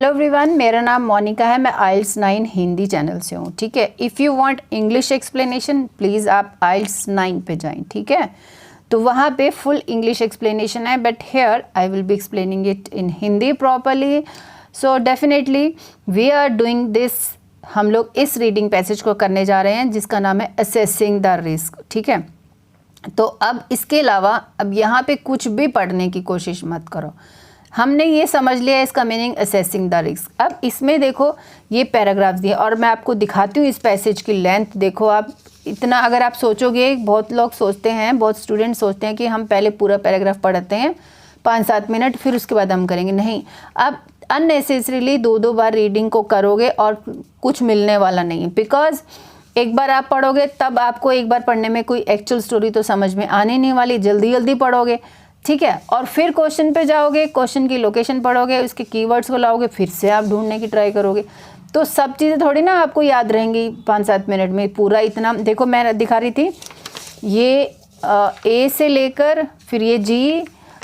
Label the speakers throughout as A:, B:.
A: Hello everyone, मेरा नाम मोनिका है। मैं आइल्स 9 हिंदी चैनल से हूँ। ठीक है, if you want English explanation please आप आइल्स 9 पे जाएं। ठीक है, तो वहाँ पे फुल इंग्लिश एक्सप्लेनेशन है, but here I will be explaining it in Hindi properly. So definitely we are doing this. हम लोग इस रीडिंग पैसेज को करने जा रहे हैं जिसका नाम है असेसिंग द रिस्क। ठीक है, तो अब इसके अलावा अब यहाँ पे कुछ भी पढ़ने की कोशिश मत करो। हमने ये समझ लिया इसका मीनिंग असेसिंग द रिस्क। अब इसमें देखो ये पैराग्राफ्स दिए और मैं आपको दिखाती हूँ इस पैसेज की लेंथ। देखो आप इतना अगर आप सोचोगे, बहुत लोग सोचते हैं, बहुत स्टूडेंट सोचते हैं कि हम पहले पूरा पैराग्राफ पढ़ते हैं 5-7 मिनट फिर उसके बाद हम करेंगे। नहीं, आप अननेसेसरीली 2-2 बार रीडिंग को करोगे और कुछ मिलने वाला नहीं है। बिकॉज एक बार आप पढ़ोगे तब आपको एक बार पढ़ने में कोई एक्चुअल स्टोरी तो समझ में आने नहीं वाली, जल्दी जल्दी पढ़ोगे। ठीक है, और फिर क्वेश्चन पे जाओगे, क्वेश्चन की लोकेशन पढ़ोगे, उसके कीवर्ड्स को लाओगे, फिर से आप ढूंढने की ट्राई करोगे। तो सब चीज़ें थोड़ी ना आपको याद रहेंगी 5-7 मिनट में पूरा इतना। देखो मैं दिखा रही थी ये ए से लेकर फिर ये जी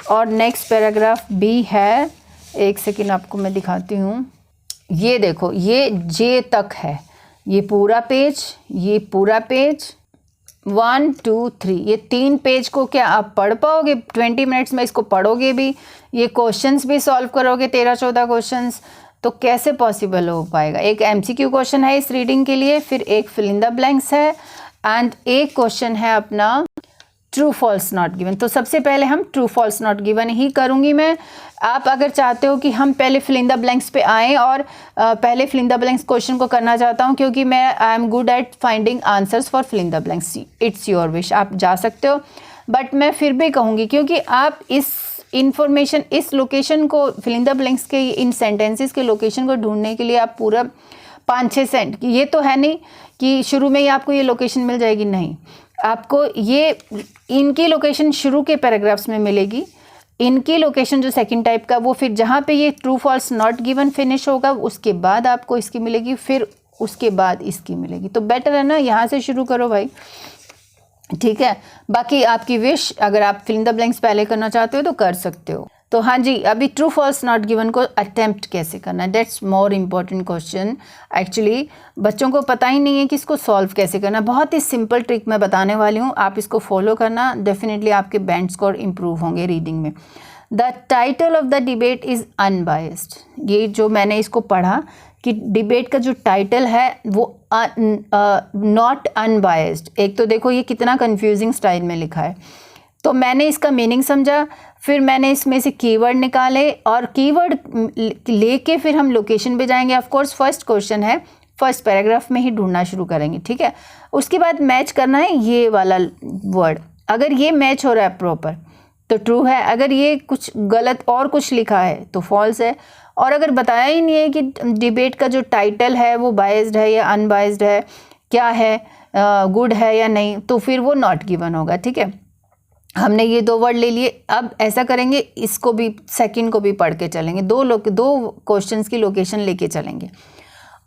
A: और नेक्स्ट पैराग्राफ बी है। एक सेकेंड आपको मैं दिखाती हूँ। ये देखो ये जे तक है, ये पूरा पेज, ये पूरा पेज 1 2 3, ये 3 पेज को क्या आप पढ़ पाओगे 20 मिनट्स में? इसको पढ़ोगे भी, ये क्वेश्चंस भी सॉल्व करोगे 13-14 क्वेश्चंस, तो कैसे पॉसिबल हो पाएगा? एक एमसीक्यू क्वेश्चन है इस रीडिंग के लिए, फिर एक फिल इन द ब्लैंक्स है एंड एक क्वेश्चन है अपना ट्रू फॉल्स नॉट गिवन। तो सबसे पहले हम ट्रू फॉल्स नॉट गिवन ही करूँगी मैं। आप अगर चाहते हो कि हम पहले फिल इन द ब्लैंक्स पे आएँ और पहले fill in the blanks question को करना चाहता हूँ क्योंकि मैं I am good at finding answers for fill in the blanks, it's your wish, आप जा सकते हो। बट मैं फिर भी कहूँगी क्योंकि आप इस इंफॉर्मेशन, इस लोकेशन को, फिल इन द ब्लैंक्स के इन सेंटेंसेस के लोकेशन को ढूंढने के लिए आप पूरा 5-6 सेंट, ये तो है नहीं कि शुरू में ही आपको ये लोकेशन मिल जाएगी। नहीं, आपको ये इनकी लोकेशन शुरू के पैराग्राफ्स में मिलेगी, इनकी लोकेशन जो सेकंड टाइप का वो फिर जहाँ पे ये true false not given finish होगा उसके बाद आपको इसकी मिलेगी, फिर उसके बाद इसकी मिलेगी। तो बेटर है ना यहाँ से शुरू करो भाई। ठीक है, बाकी आपकी विश, अगर आप फिल इन द ब्लैंक्स पहले करना चाहते हो तो कर सकते हो। तो हाँ जी, अभी ट्रू फॉल्स नॉट गिवन को अटेम्प्ट कैसे करना है, that's more important question. Actually बच्चों को पता ही नहीं है कि इसको सॉल्व कैसे करना है। बहुत ही सिंपल ट्रिक मैं बताने वाली हूँ, आप इसको फॉलो करना, डेफिनेटली आपके बैंड स्कोर इम्प्रूव होंगे रीडिंग में। The title of the debate is unbiased. ये जो मैंने इसको पढ़ा कि डिबेट का जो टाइटल है वो नॉट अनबायस्ड। एक तो देखो ये कितना कंफ्यूजिंग स्टाइल में लिखा है। तो मैंने इसका मीनिंग समझा, फिर मैंने इसमें से कीवर्ड निकाले और कीवर्ड लेके फिर हम लोकेशन पे जाएंगे। ऑफ कोर्स फर्स्ट क्वेश्चन है, फर्स्ट पैराग्राफ में ही ढूंढना शुरू करेंगे। ठीक है, उसके बाद मैच करना है ये वाला वर्ड। अगर ये मैच हो रहा है प्रॉपर तो ट्रू है, अगर ये कुछ गलत और कुछ लिखा है तो फॉल्स है। और अगर बताया ही नहीं है कि डिबेट का जो टाइटल है वो बायस्ड है या अनबायस्ड है, क्या है, गुड है या नहीं, तो फिर वो नॉट गिवन होगा। ठीक है, हमने ये 2 वर्ड ले लिए। अब ऐसा करेंगे, इसको भी सेकंड को भी पढ़ के चलेंगे, दो क्वेश्चंस की लोकेशन लेके चलेंगे।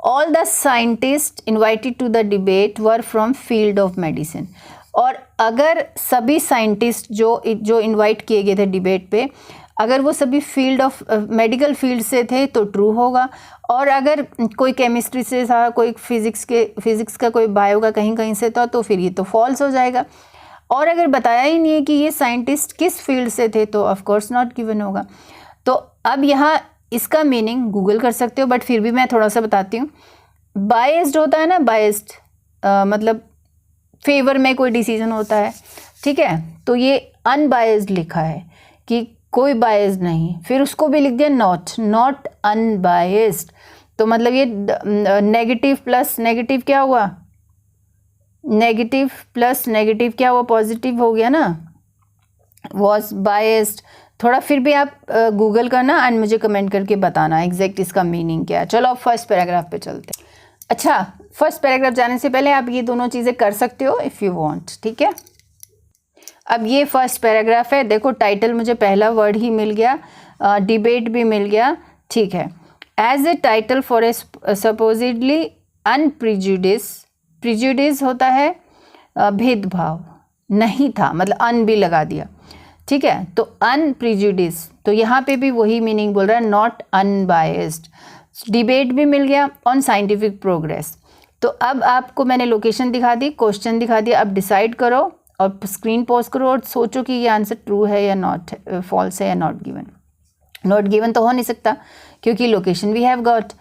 A: All the scientist invited to the debate were from field of medicine. और अगर सभी साइंटिस्ट जो इन्वाइट किए गए थे डिबेट पे, अगर वो सभी फील्ड ऑफ मेडिकल फील्ड से थे तो ट्रू होगा। और अगर कोई केमिस्ट्री से था, कोई फिजिक्स का, कोई बायो का कहीं से था, तो फिर ये तो फॉल्स हो जाएगा। और अगर बताया ही नहीं है कि ये साइंटिस्ट किस फील्ड से थे तो ऑफ कोर्स नॉट गिवन होगा। तो अब यहाँ इसका मीनिंग गूगल कर सकते हो, बट फिर भी मैं थोड़ा सा बताती हूँ। बायस्ड होता है ना, बायस्ड मतलब फेवर में कोई डिसीजन होता है। ठीक है, तो ये अनबायस्ड लिखा है कि कोई बायस्ड नहीं, फिर उसको भी लिख दिया नॉट अनबायस्ड। तो मतलब ये नेगेटिव प्लस नेगेटिव क्या हुआ, नेगेटिव प्लस नेगेटिव क्या हुआ, पॉजिटिव हो गया ना, वॉज बायस्ड। थोड़ा फिर भी आप गूगल करना एंड मुझे कमेंट करके बताना एग्जैक्ट इसका मीनिंग क्या है। चलो अब फर्स्ट पैराग्राफ पे चलते हैं। अच्छा, फर्स्ट पैराग्राफ जाने से पहले आप ये दोनों चीज़ें कर सकते हो इफ़ यू वांट। ठीक है, अब ये फर्स्ट पैराग्राफ है। देखो टाइटल मुझे पहला वर्ड ही मिल गया, डिबेट भी मिल गया। ठीक है, as a title for a supposedly unprejudiced, prejudice होता है भेदभाव, नहीं था, मतलब अन भी लगा दिया। ठीक है, तो अनप्रिजुडिस, तो यहाँ पे भी वही मीनिंग बोल रहा है, नॉट अनबायस्ड। डिबेट भी मिल गया ऑन साइंटिफिक प्रोग्रेस। तो अब आपको मैंने लोकेशन दिखा दी, क्वेश्चन दिखा दिया, अब डिसाइड करो और स्क्रीन पॉज करो और सोचो कि ये आंसर ट्रू है या नॉट, फॉल्स है या नॉट गिवन। नॉट गिवन तो हो नहीं सकता क्योंकि लोकेशन वी हैव गॉट।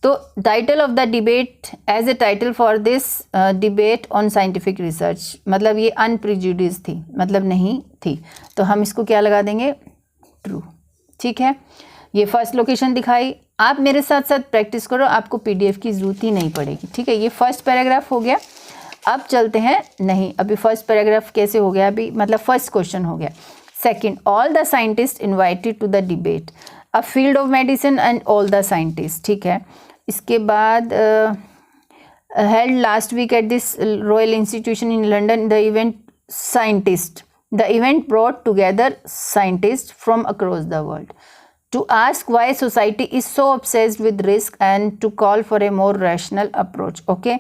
A: तो title of the debate as a title for this debate on scientific research, मतलब ये अनप्रिजुडिस थी, मतलब नहीं थी, तो हम इसको क्या लगा देंगे, ट्रू। ठीक है, ये फर्स्ट लोकेशन दिखाई। आप मेरे साथ साथ प्रैक्टिस करो, आपको पीडीएफ की ज़रूरत ही नहीं पड़ेगी। ठीक है, ये फर्स्ट पैराग्राफ हो गया। अब चलते हैं, नहीं अभी फर्स्ट पैराग्राफ कैसे हो गया, अभी मतलब फर्स्ट क्वेश्चन हो गया। Second, all the scientist invited to the debate, a field of medicine and all the scientist. ठीक है, इसके बाद held last week at this Royal Institution in London the event scientist, the event brought together scientist from across the world to ask why society is so obsessed with risk and to call for a more rational approach. Okay,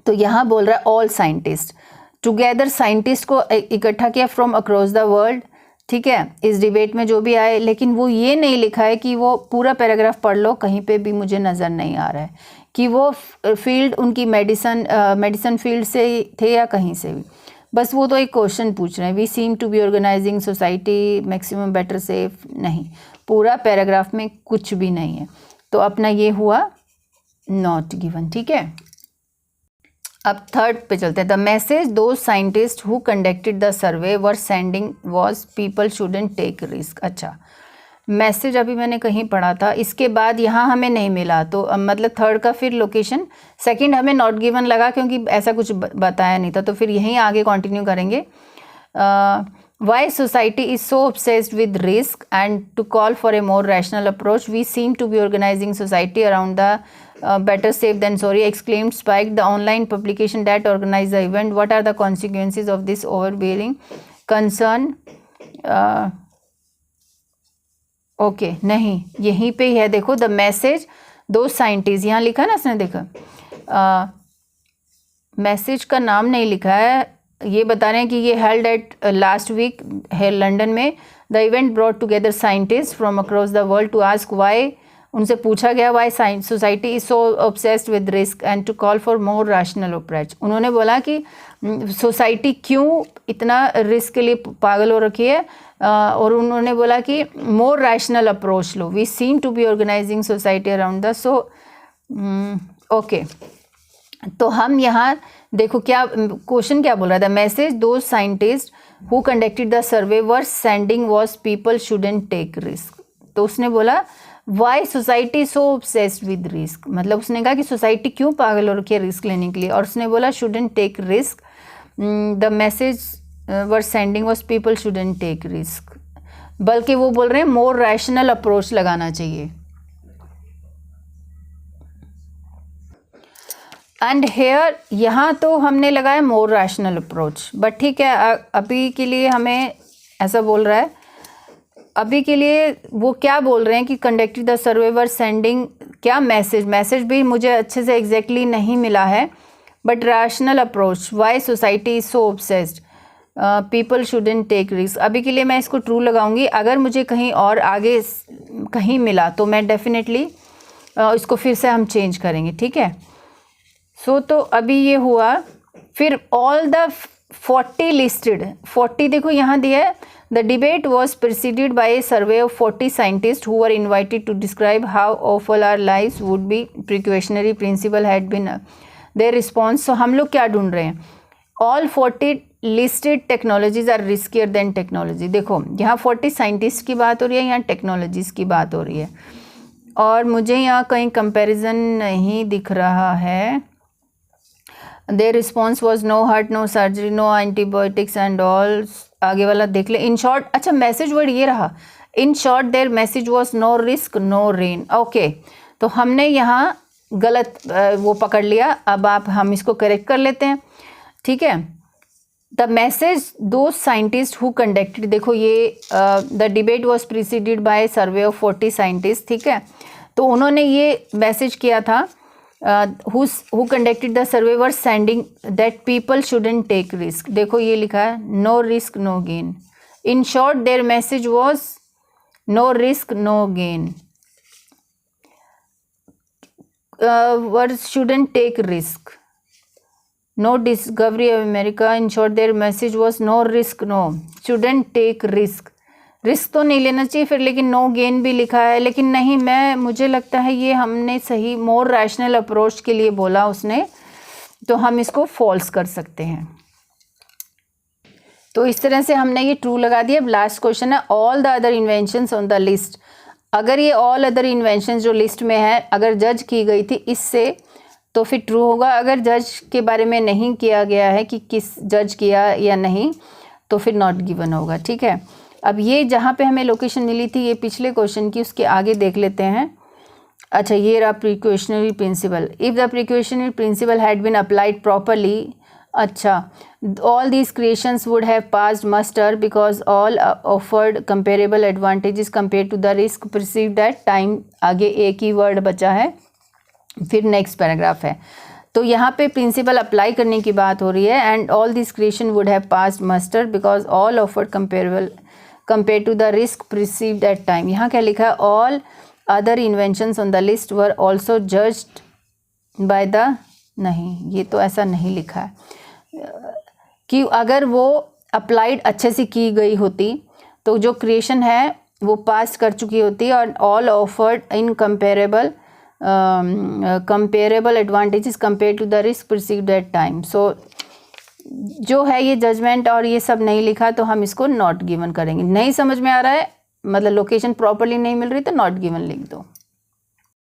A: तो यहाँ बोल रहा है all scientists together, scientist को इकट्ठा किया from across the world। ठीक है, इस डिबेट में जो भी आए, लेकिन वो ये नहीं लिखा है कि वो पूरा पैराग्राफ पढ़ लो, कहीं पे भी मुझे नज़र नहीं आ रहा है कि वो फील्ड उनकी मेडिसिन फील्ड से थे या कहीं से भी, बस वो तो एक क्वेश्चन पूछ रहे हैं। We seem to be organising society maximum better safe, नहीं, पूरा पैराग्राफ में कुछ भी नहीं है, तो अपना ये हुआ नॉट गिवन। ठीक है, अब थर्ड पे चलते हैं। The message do scientist who conducted the survey were sending was people shouldn't take risk. अच्छा, मैसेज अभी मैंने कहीं पढ़ा था, इसके बाद यहाँ हमें नहीं मिला, तो मतलब थर्ड का फिर लोकेशन, सेकंड हमें नॉट गिवन लगा क्योंकि ऐसा कुछ बताया नहीं था, तो फिर यहीं आगे कंटिन्यू करेंगे। Why society is so obsessed with risk and to call for a more rational approach, we seem to be organising society around the better safe than sorry, exclaimed Spike, the online publication that organized the event. What are the consequences of this overbearing concern? Okay नहीं, यहीं पे ही है, देखो the message do scientist, यहाँ लिखा ना इसने, देखा मैसेज का नाम नहीं लिखा है, ये बता रहे हैं कि ये हेल्ड एट लास्ट वीक है लंदन में, the event brought together scientist from across the world to ask why, उनसे पूछा गया why society is so obsessed with risk and to call for more rational approach. उन्होंने बोला कि society क्यों इतना रिस्क के लिए पागल हो रखी है, और उन्होंने बोला कि मोर रैशनल अप्रोच लो, we seem to be organising society around the, so okay. तो हम यहाँ देखो क्या क्वेश्चन क्या बोल रहा था, message do scientist who conducted the survey were sending was people shouldn't take risk. तो उसने बोला why society so obsessed with risk, मतलब उसने कहा कि सोसाइटी क्यों पागल हो रखी है रिस्क लेने के लिए, और उसने बोला shouldn't take risk, the message were sending was people shouldn't take risk, बल्कि वो बोल रहे हैं मोर रैशनल अप्रोच लगाना चाहिए। एंड हेयर, यहाँ तो हमने लगाया मोर रैशनल अप्रोच, बट ठीक है, अभी के लिए हमें ऐसा बोल रहा है, अभी के लिए वो क्या बोल रहे हैं कि conducted the survey were sending, क्या मैसेज भी मुझे अच्छे से एग्जैक्टली नहीं मिला है, but rational approach, why society is so obsessed, people shouldn't take risk. अभी के लिए मैं इसको ट्रू लगाऊंगी, अगर मुझे कहीं और आगे कहीं मिला तो मैं डेफिनेटली इसको फिर से हम चेंज करेंगे। ठीक है, सो तो अभी ये हुआ। फिर ऑल द 40 लिस्टेड, 40 देखो यहाँ दिया है, the debate was preceded by a survey of 40 scientist who were invited to describe how awful our lives would be, precautionary principle had been their response. So हम लोग क्या ढूंढ रहे हैं, all 40 listed technologies are riskier than technology. देखो यहाँ 40 scientist की बात हो रही है, यहाँ टेक्नोलॉजीज की बात हो रही है, और मुझे यहाँ कहीं कंपैरिजन नहीं दिख रहा है। Their response was no heart no surgery no antibiotics and all, आगे वाला देख ले। इन शॉर्ट, अच्छा मैसेज वर्ड ये रहा, in short their message was no risk no rain. Okay, तो हमने यहाँ गलत वो पकड़ लिया, अब हम इसको करेक्ट कर लेते हैं। ठीक है, the message do scientist who conducted, देखो ये the debate was preceded by survey of 40 scientist. ठीक है, तो उन्होंने ये मैसेज किया था, who conducted the survey were sending that people shouldn't take risk। देखो ये लिखा है no risk no gain, in short their message was no risk no gain। Words shouldn't take risk. No discovery of America. In short, their message was no risk, no. Shouldn't take risk. Risk तो नहीं लेना चाहिए फिर, लेकिन no gain भी लिखा है, लेकिन नहीं, मुझे लगता है ये हमने सही मोर रैशनल अप्रोच के लिए बोला उसने, तो हम इसको फॉल्स कर सकते हैं। तो इस तरह से हमने ये ट्रू लगा दिया। अब लास्ट क्वेश्चन है all the other inventions on the list. अगर ये ऑल अदर इन्वेंशंस जो लिस्ट में है अगर जज की गई थी इससे तो फिर ट्रू होगा। अगर जज के बारे में नहीं किया गया है कि किस जज किया या नहीं तो फिर नॉट गिवन होगा। ठीक है, अब ये जहाँ पे हमें लोकेशन मिली थी ये पिछले क्वेश्चन की, उसके आगे देख लेते हैं। अच्छा, ये रहा precautionary principle. If the precautionary principle had been applied properly, अच्छा, all these creations would have passed muster because all offered comparable advantages compared to the risk perceived at time। आगे एक ही वर्ड बचा है, फिर नेक्स्ट पैराग्राफ है। तो यहाँ पे प्रिंसिपल अप्लाई करने की बात हो रही है। And all this creation would have passed muster because all offered comparable compare to the risk perceived at time. यहाँ क्या लिखा है, all other inventions on the list were also judged by the, नहीं ये तो ऐसा नहीं लिखा है कि अगर वो अप्लाइड अच्छे से की गई होती तो जो क्रिएशन है वो पास कर चुकी होती और all offered incomparable advantages compare to the risk perceived at time. So जो है ये जजमेंट और ये सब नहीं लिखा तो हम इसको नॉट गिवन करेंगे। नहीं समझ में आ रहा है, मतलब लोकेशन प्रॉपरली नहीं मिल रही तो नॉट गिवन लिख दो।